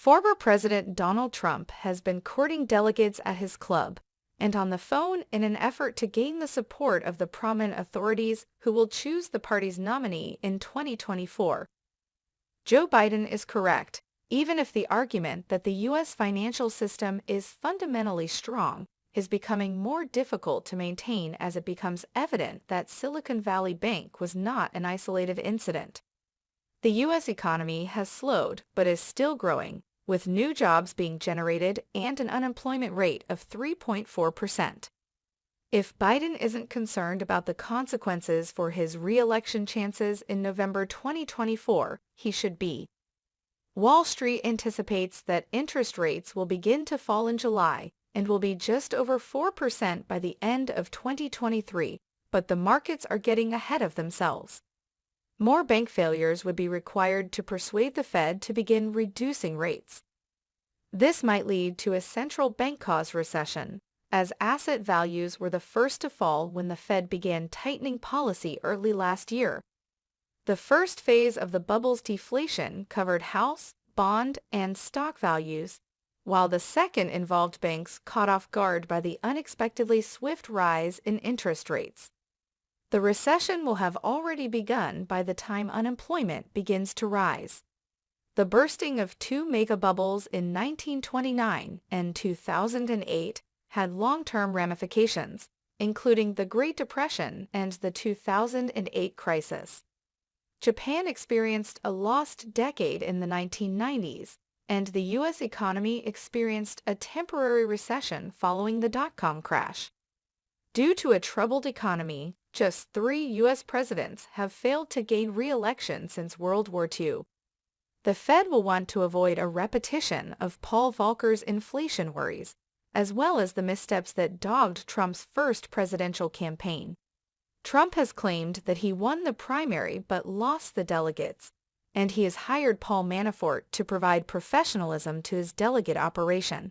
Former President Donald Trump has been courting delegates at his club and on the phone in an effort to gain the support of the prominent authorities who will choose the party's nominee in 2024. Joe Biden is correct, even if the argument that the U.S. financial system is fundamentally strong is becoming more difficult to maintain as it becomes evident that Silicon Valley Bank was not an isolated incident. The U.S. economy has slowed but is still growing, with new jobs being generated and an unemployment rate of 3.4%. If Biden isn't concerned about the consequences for his re-election chances in November 2024, he should be. Wall Street anticipates that interest rates will begin to fall in July and will be just over 4% by the end of 2023, but the markets are getting ahead of themselves. More bank failures would be required to persuade the Fed to begin reducing rates. This might lead to a central bank-caused recession, as asset values were the first to fall when the Fed began tightening policy early last year. The first phase of the bubble's deflation covered house, bond, and stock values, while the second involved banks caught off guard by the unexpectedly swift rise in interest rates. The recession will have already begun by the time unemployment begins to rise. The bursting of two mega bubbles in 1929 and 2008 had long-term ramifications, including the Great Depression and the 2008 crisis. Japan experienced a lost decade in the 1990s, and the U.S. economy experienced a temporary recession following the dot-com crash. Due to a troubled economy, just 3 U.S. presidents have failed to gain re-election since World War II. The Fed will want to avoid a repetition of Paul Volcker's inflation worries, as well as the missteps that dogged Trump's first presidential campaign. Trump has claimed that he won the primary but lost the delegates, and he has hired Paul Manafort to provide professionalism to his delegate operation.